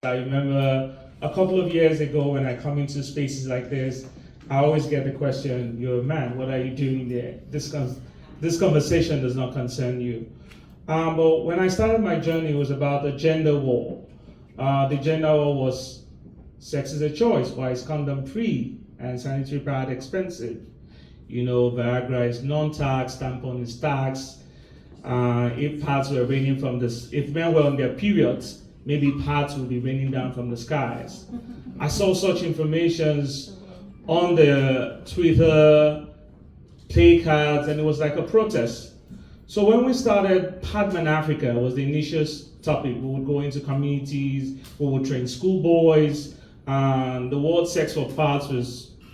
I remember a couple of years ago when I come into spaces like this, I always get the question, "You're a man, what are you doing there? This conversation does not concern you." But when I started my journey, it was about the gender war. The gender war was sex is a choice, why is condom free and sanitary pad expensive? You know, Viagra is non-tax, tampon is tax. If pads were raining from this, if men were on their periods, maybe pads would be raining down from the skies. I saw such informations on the Twitter, placards, and it was like a protest. So when we started Padman Africa, was the initial topic. We would go into communities, we would train schoolboys, and the word sex for pads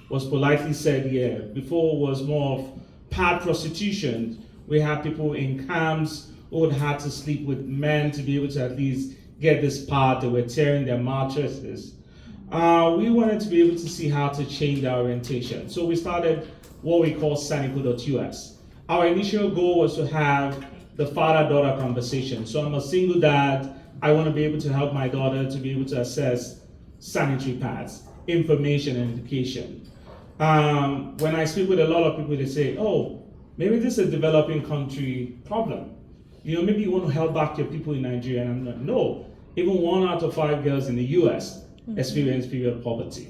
was politely said here. Before it was more of pad prostitution. We had people in camps who would have to sleep with men to be able to at least get this pad. They were tearing their mattresses. We wanted to be able to see how to change our orientation. So we started what we call Sanicle.us. Our initial goal was to have the father-daughter conversation. So I'm a single dad. I want to be able to help my daughter to be able to access sanitary pads, information and education. When I speak with a lot of people, they say, "Oh, maybe this is a developing country problem. You know, maybe you want to help back your people in Nigeria." And I'm like, no, even 1 out of 5 girls in the US experience period poverty.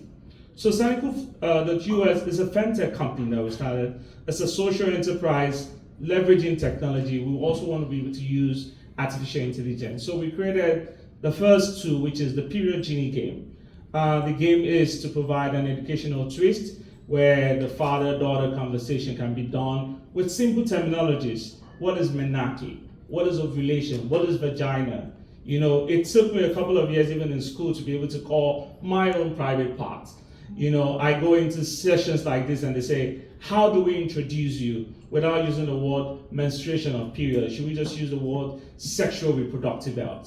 So Sanicle.us is a fintech company that we started. It's a social enterprise leveraging technology. We also want to be able to use artificial intelligence. So we created the first tool, which is the Period Genie game. The game is to provide an educational twist where the father-daughter conversation can be done with simple terminologies. What is menarche? What is ovulation? What is vagina? You know, it took me a couple of years, even in school, to be able to call my own private parts. You know, I go into sessions like this and they say, "How do we introduce you without using the word menstruation or period? Should we just use the word sexual reproductive health?"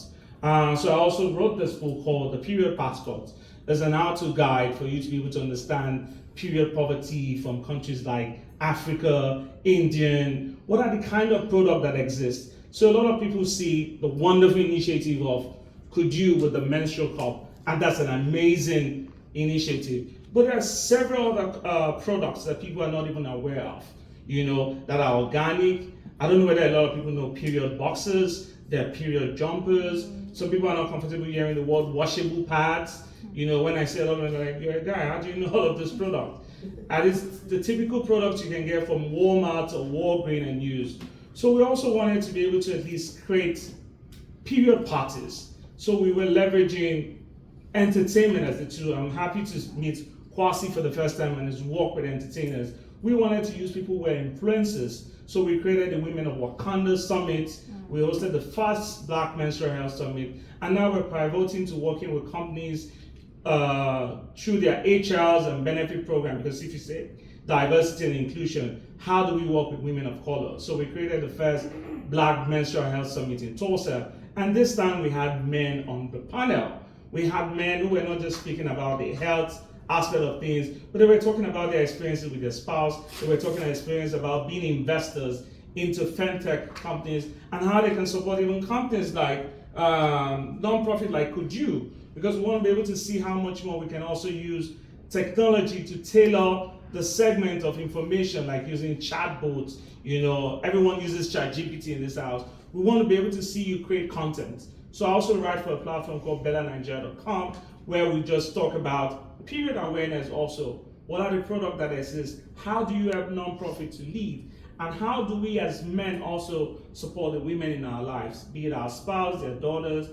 So I also wrote this book called The Period Passport. There's an how-to guide for you to be able to understand period poverty from countries like Africa, Indian. What are the kind of product that exists? So a lot of people see the wonderful initiative of Could You with the menstrual cup, and that's an amazing initiative. But there are several other products that people are not even aware of, you know, that are organic. I don't know whether a lot of people know period boxes, there are period jumpers. Some people are not comfortable hearing the word washable pads. You know, when I say a lot of them, they're like, "You're a guy, how do you know all of this product?" And it's the typical products you can get from Walmart or Walgreens and use. So we also wanted to be able to at least create period parties. So we were leveraging entertainment as the tool. I'm happy to meet Kwasi for the first time and his work with entertainers. We wanted to use people who were influencers. So we created the Women of Wakanda Summit. We hosted the first Black Menstrual Health Summit. And now we're pivoting to working with companies through their HRs and benefit program, because if you say diversity and inclusion, how do we work with women of color? So we created the first Black Menstrual Health Summit in Tulsa, and this time we had men on the panel. We had men who were not just speaking about the health aspect of things, but they were talking about their experiences with their spouse. They were talking experience about being investors into fintech companies and how they can support even companies like non-profit like Could You, because we want to be able to see how much more we can also use technology to tailor the segment of information, like using chatbots. You know, everyone uses ChatGPT in this house. We want to be able to see you create content. So I also write for a platform called betternigeria.com, where we just talk about period awareness also. What are the products that exist? How do you help nonprofit to lead? And how do we as men also support the women in our lives, be it our spouse, their daughters?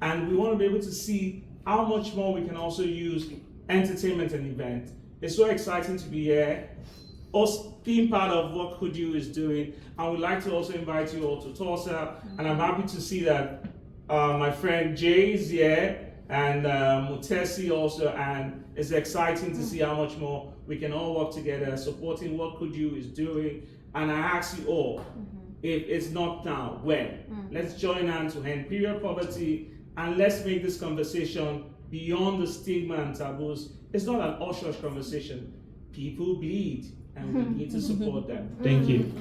And we want to be able to see how much more we can also use entertainment and event. It's so exciting to be here, us being part of what Could You is doing. I would like to also invite you all to Tulsa, and I'm happy to see that my friend Jay is here, and Mutesi also, and it's exciting to see how much more we can all work together supporting what Could You is doing. And I ask you all, if it's not now, when? Let's join hands to end period poverty, and let's make this conversation beyond the stigma and taboos. It's not an hush-hush conversation. People bleed, and we need to support them. Thank you.